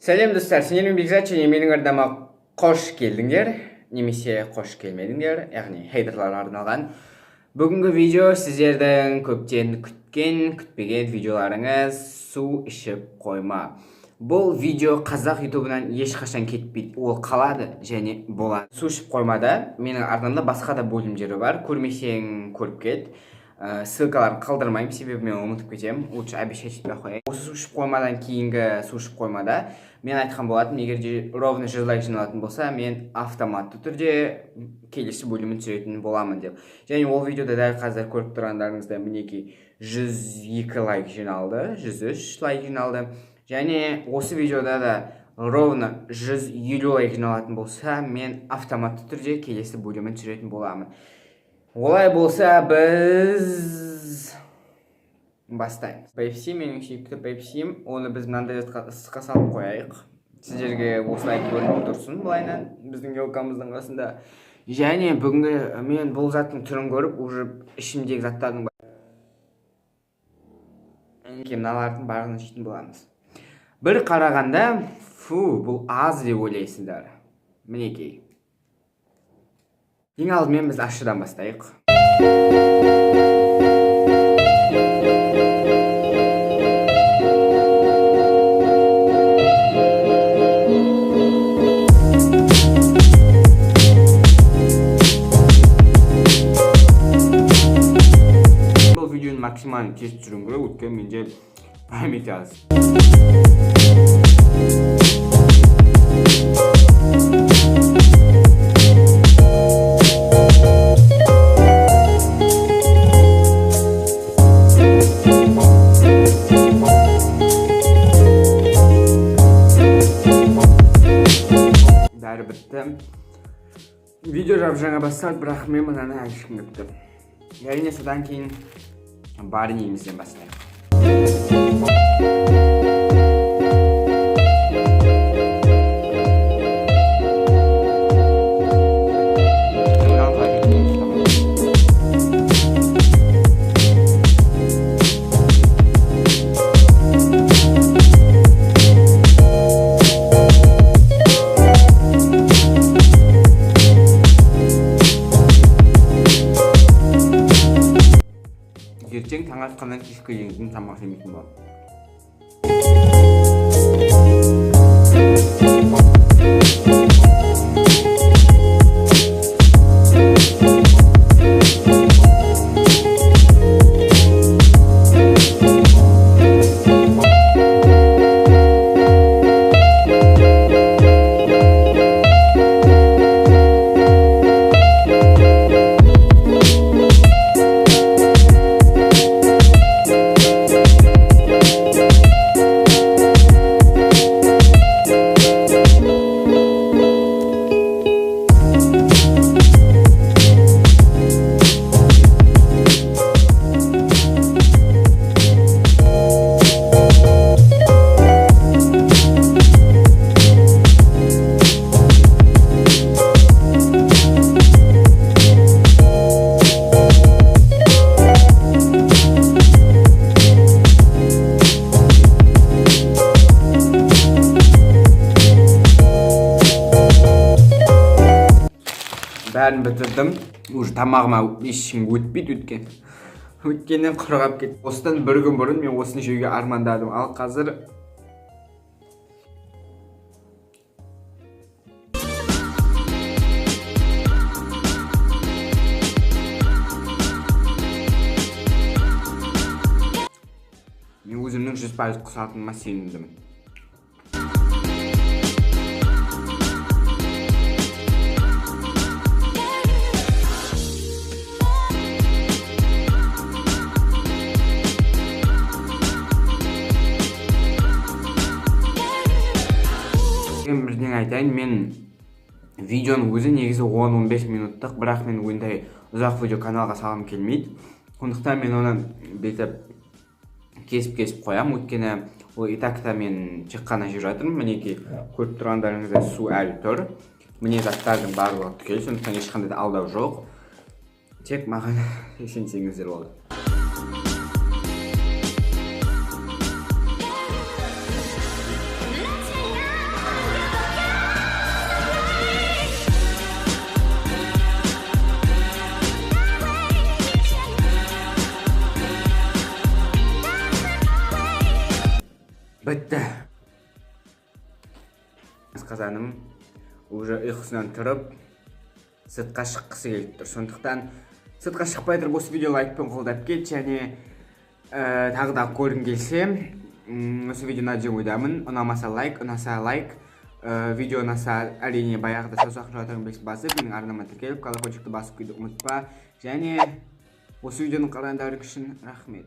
Сәлем достар, сендермен Бекзат және менің арнама қош келдіңдер, немесе қош келмедіңдер, яғни хейдерларға арналған. Бүгінгі видео сіздердің көптен күтпеген видеоларыңыз су ішіп қойма. Бұл видео қазақ ютубынан ешқашан кетпейді, ол қалады және болады. Су ішіп қоймада менің арнамда басқа да бөлімдері бар, көрмесең көріп кет. Ссылкаларын қалдырмаймын, себебі мен ұмытып кетемін. Лучше обещать етпей қояйын. Осы су ішіп қоймадан кейінгі су ішіп қоймада мен айтқан болатын, егер де ровно 100 лайк жиналатын болса, мен автоматты түрде келесі бөлімін түсіретін боламын деп. Және ол видеода дәл қазір көріп тұрғандарыңызда мінекей 102 лайк жиналды, 103 лайк жиналды. Және осы видеода да ровно 150 лайк жиналатын болса, мен автоматты түрде келесі бөлімін түсіретін боламын. Олай болса біз бастаймыз. Пепси, менің сүйікті пепсиім, оны біз мынандай ысыққа салып қояйық. Сіздерге осылай көрініп тұрсын былайынан біздің елкамыздың қасында. Және бүгінгі мен бұл заттың түрін көріп, уже ішімдегі заттардың мыналардың барлығын жейтін боламыз. Бір қарағанда, бұл аз деп ойлайсыздар. Мінекей. Ең алдымен біз ащыдан бастайық. Бұл видеоны максимально тез түсіру керек, өйткені менде память аз. Бәрі бітті. Видео жаңа басталды, бірақ мен мынаны әлішкім кепті. Әрине содан кейін барын емізден бастайық. ертең таң атқаннан кешкі дейін тамақ жемейтін боламын. Бәрін бітірдім. Уже тамағыма ешкім өтпейді өткеннен құрғап кетті. Осыдан бір күн бұрын мен осыны жеуге армандадым. Ал қазір мен өзімнің 100% құсатыныма сенімдімін. Бірден айтайын, мен видеоның өзі негізі 10-15 минуттық, бірақ мен ондай ұзақ видео каналға салғым келмейді. Сондықтан мен оны бетіп кесіп қоям, өйткені ол итакта мен тек қана жеп жатырмын. Мінекей көріп тұрғандарыңызда су әлі тұр. Міне заттардың барлығы түгел, сондықтан ешқандай да алдау жоқ. Тек маған сенсеңіздер болды. Бітті. Қазаным уже ұйқысынан тұрып, сыртқа шыққысы келіп тұр. Сондықтан сыртқа шықпай тұрып осы видео лайкпен қолдап кет, және тағы да көргің келсе, осы видеоны жөн ойдамын. Ұнамаса лайк, ұнаса лайк. Видео ұнаса әрине баяғыда саусақ жауатарын басып, менің арнама тіркеліп, колокольчикті басып қойды ұмытпа. Және осы видеоны қараңдар үшін рахмет.